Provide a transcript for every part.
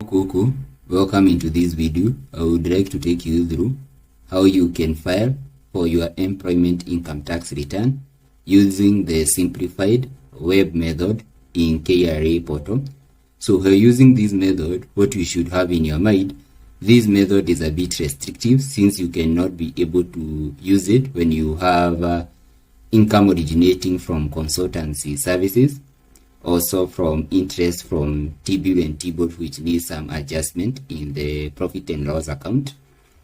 Kuku, welcome into this video. I would like to take you through how you can file for your employment income tax return using the simplified web method in KRA portal. So while using this method, what you should have in your mind, this method is a bit restrictive since you cannot be able to use it when you have income originating from consultancy services, also from interest from T-bill and T-bot, which needs some adjustment in the profit and loss account.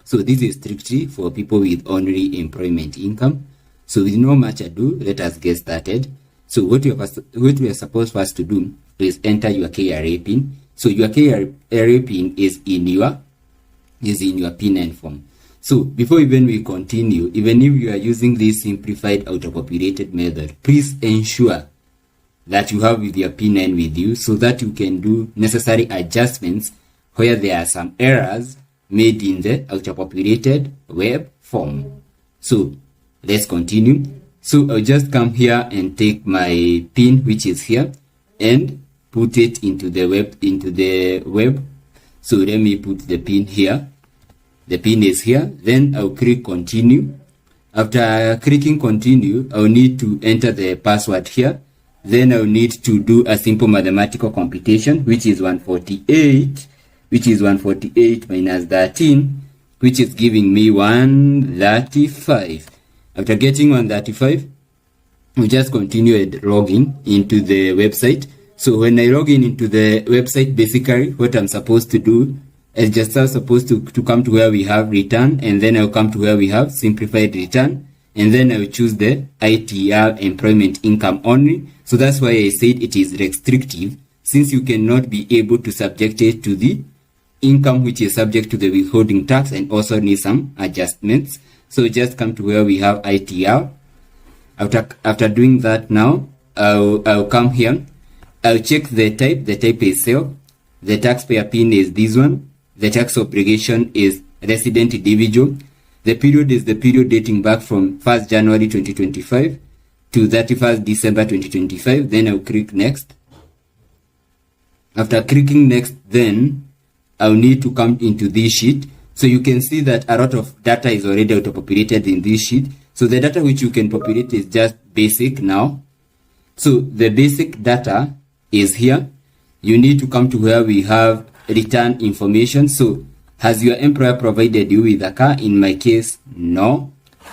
So this is strictly for people with only employment income. So with no much ado, let us get started. So what we are supposed first to do is enter your KRA pin. So your KRA pin is in your PIN form. So before even we continue, even if you are using this simplified auto-populated method, please ensure that you have with your PIN with you so that you can do necessary adjustments where there are some errors made in the auto-populated web form. So let's continue. So I'll just come here and take my PIN, which is here, and put it into the web. So let me put the PIN here. The PIN is here. Then I'll click continue. After clicking continue, I'll need to enter the password here. Then I'll need to do a simple mathematical computation, which is 148 minus 13, which is giving me 135. After getting 135, we just continue and log in into the website. So when I log in into the website, basically what I'm supposed to do is just supposed to come to where we have return, and then I'll come to where we have simplified return, and then I'll choose the ITR employment income only. So that's why I said it is restrictive, since you cannot be able to subject it to the income which is subject to the withholding tax and also need some adjustments. So just come to where we have ITR. After doing that, now I'll come here. I'll check the type. The type is self. The taxpayer PIN is this one. The tax obligation is resident individual. The period is the period dating back from 1st January 2025 to 31st December 2025. Then I'll click next. After clicking next, then I'll need to come into this sheet. So you can see that a lot of data is already auto-populated in this sheet. So the data which you can populate is just basic now. So the basic data is here. You need to come to where we have return information. So has your employer provided you with a car? In my case, no.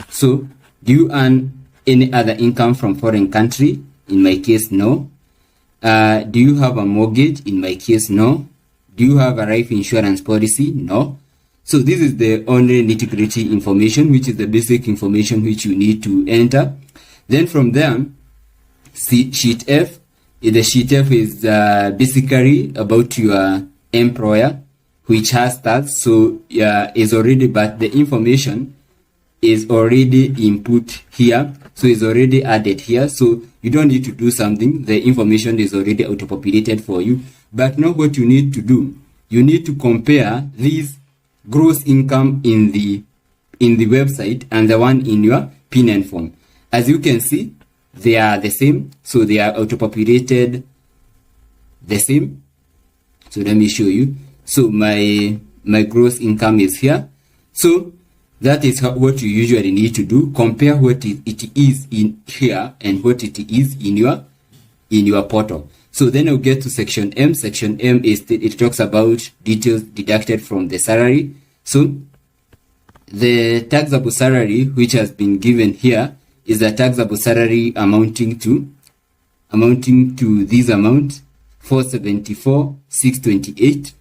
So do you earn any other income from foreign country? In my case, no. Do you have a mortgage? In my case, no. Do you have a life insurance policy? No. So this is the only nitty-gritty information, which is the basic information which you need to enter. Then from there, sheet F. The sheet F is basically about your employer, which has tax. So is already, but the information is already input here. So it's already added here. So you don't need to do something. The information is already auto-populated for you. But now what you need to do, you need to compare this gross income in the website and the one in your PIN form. As you can see, they are the same. So they are auto-populated the same. So let me show you. So my gross income is here. So that is what you usually need to do. Compare what it is in here and what it is in your portal. So then I'll get to section M. Section M is it talks about details deducted from the salary. So the taxable salary which has been given here is a taxable salary amounting to this amount, 474,628,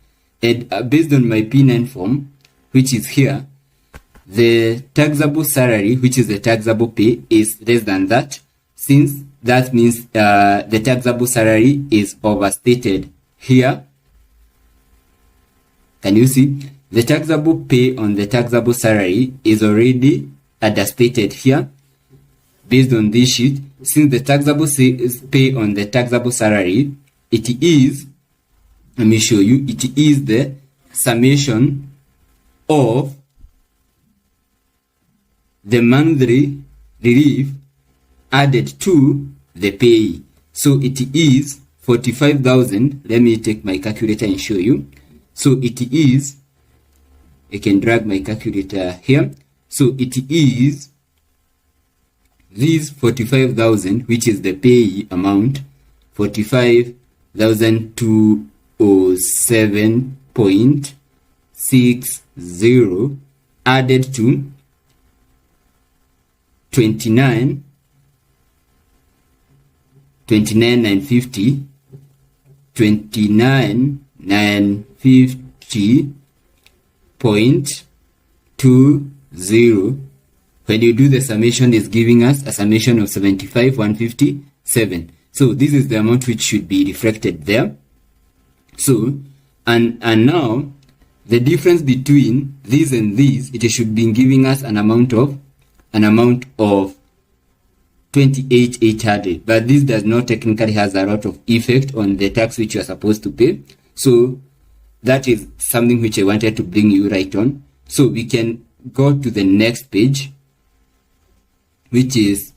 and based on my PIN form, which is here, the taxable salary, which is the taxable pay, is less than that, since that means the taxable salary is overstated here. Can you see? The taxable pay on the taxable salary is already understated here based on this sheet. Since the taxable pay on the taxable salary, it is, let me show you, it is the summation of the monthly relief added to the pay. So it is 45,000. Let me take my calculator and show you. So it is, I can drag my calculator here. So it is this 45,000, which is the payee amount, 45,207.60 added to 29,950, 29,950.20. When you do the summation, is giving us a summation of 75,157. So this is the amount which should be reflected there. So and now the difference between this and this, it should be giving us an amount of 28,800, but this does not technically has a lot of effect on the tax which you are supposed to pay. So that is something which I wanted to bring you right on. So we can go to the next page, which is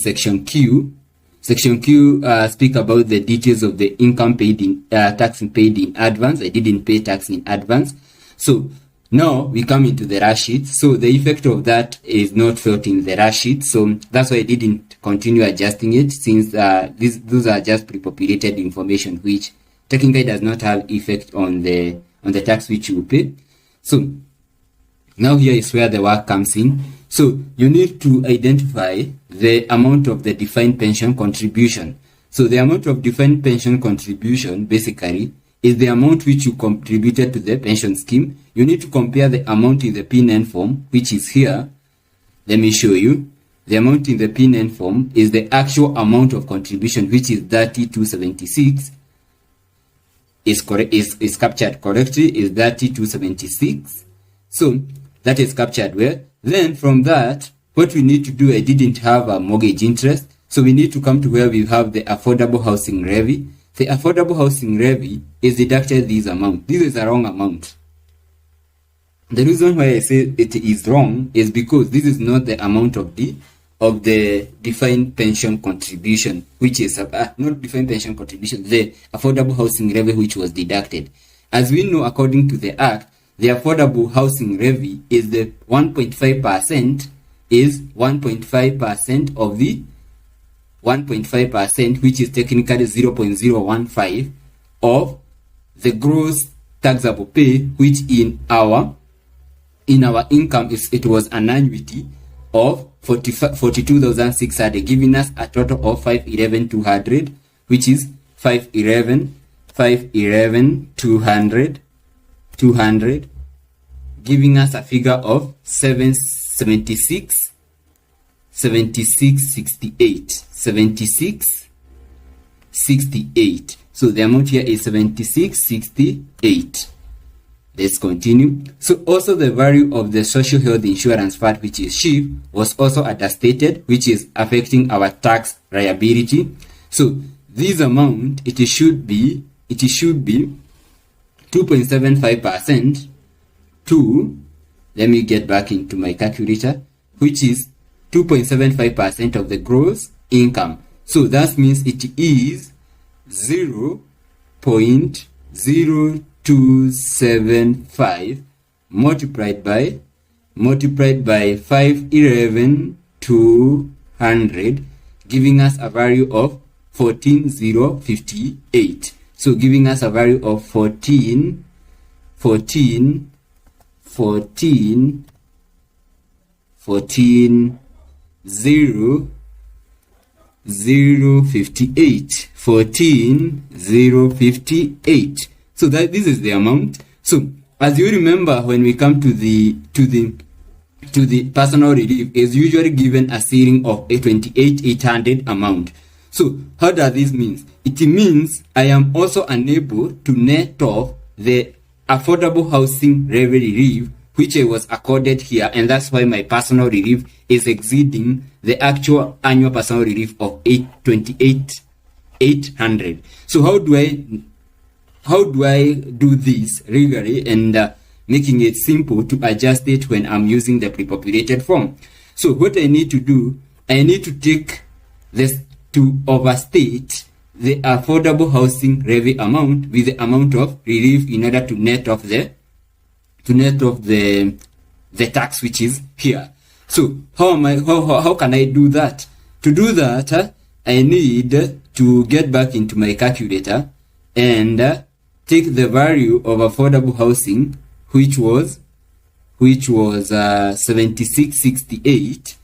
section Q. Section Q speak about the details of the income paid in tax paid in advance. I didn't pay tax in advance. So now we come into the rush sheet. So the effect of that is not felt in the rush sheet. So that's why I didn't continue adjusting it, since those are just pre-populated information which technically does not have effect on the tax which you pay. So now here is where the work comes in. So you need to identify the amount of the defined pension contribution. So the amount of defined pension contribution basically is the amount which you contributed to the pension scheme. You need to compare the amount in the P9 form, which is here. Let me show you. The amount in the P9 form is the actual amount of contribution, which is 3276. Is captured correctly, is 3276. So that is captured where. Then from that, what we need to do, I didn't have a mortgage interest. So we need to come to where we have the affordable housing levy. The affordable housing levy is deducted this amount. This is a wrong amount. The reason why I say it is wrong is because this is not the amount of the defined pension contribution, which is not defined pension contribution, the affordable housing levy which was deducted. As we know, according to the Act, the affordable housing levy is the 1.5% is 1.5% of the 1.5%, which is technically 0.015 of the gross taxable pay, which in our income it was an annuity of 42,600, giving us a total of 511,200, which is 511,200, giving us a figure of 7668. So the amount here is 7668. Let's continue. So also the value of the social health insurance fund, which is SHIF, was also understated, which is affecting our tax liability. So this amount, it should be 2.75% to, let me get back into my calculator, which is 2.75% of the gross income. So that means it is 0.0275 multiplied by 511,200, giving us a value of 14,058. So giving us a value of 14,058. 14,058. So that this is the amount. So as you remember, when we come to the personal relief, is usually given a ceiling of a 28,800 amount. So how does this mean? It means I am also unable to net off the affordable housing levy relief which I was accorded here, and that's why my personal relief is exceeding the actual annual personal relief of 28,800. So how do I do this legally and making it simple to adjust it when I'm using the pre-populated form? So what I need to do, I need to take this to overstate the affordable housing levy amount with the amount of relief in order to net off the tax which is here. So how can I do that? To do that, I need to get back into my calculator and take the value of affordable housing, which was 7668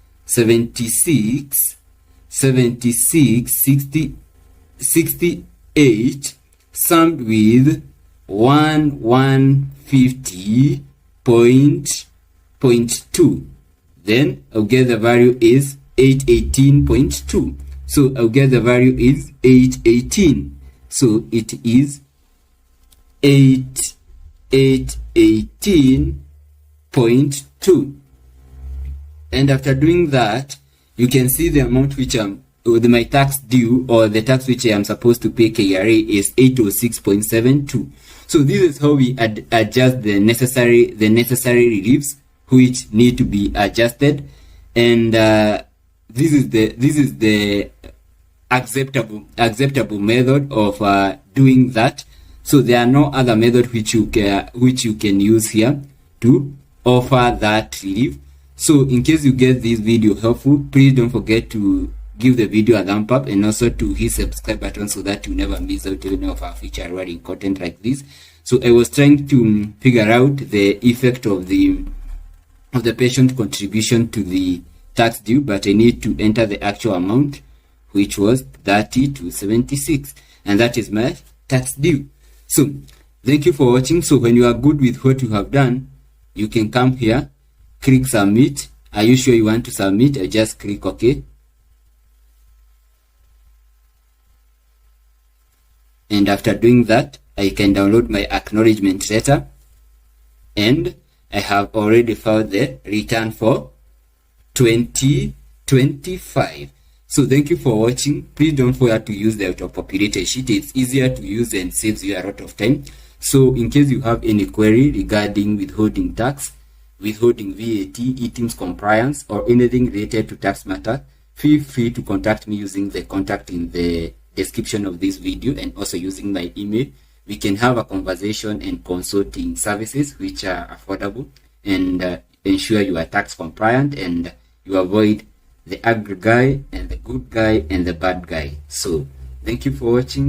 68 summed with 1150.2. Then I'll get the value is 818.2. So I'll get the value is 818. So it is 818.2. And after doing that, you can see the amount which my tax due, or the tax which I am supposed to pay KRA, is 806.72. So this is how we adjust the necessary reliefs which need to be adjusted, and this is the acceptable method of doing that. So there are no other method which you can use here to offer that relief. So in case you get this video helpful, please don't forget to give the video a thumb up and also to hit subscribe button so that you never miss out any of our future running content like this. So I was trying to figure out the effect of the patient contribution to the tax due, but I need to enter the actual amount, which was 30,276, and that is my tax due. So thank you for watching. So when you are good with what you have done, you can come here, click submit. Are you sure you want to submit? I just click OK. And after doing that, I can download my acknowledgement letter, and I have already filed the return for 2025. So thank you for watching. Please don't forget to use the auto-populated sheet. It's easier to use and saves you a lot of time. So in case you have any query regarding withholding tax, withholding VAT, e-TIMS compliance, or anything related to tax matter, feel free to contact me using the contact in the description of this video, and also using my email. We can have a conversation and consulting services which are affordable, and ensure you are tax compliant and you avoid the ugly guy and the good guy and the bad guy. So thank you for watching.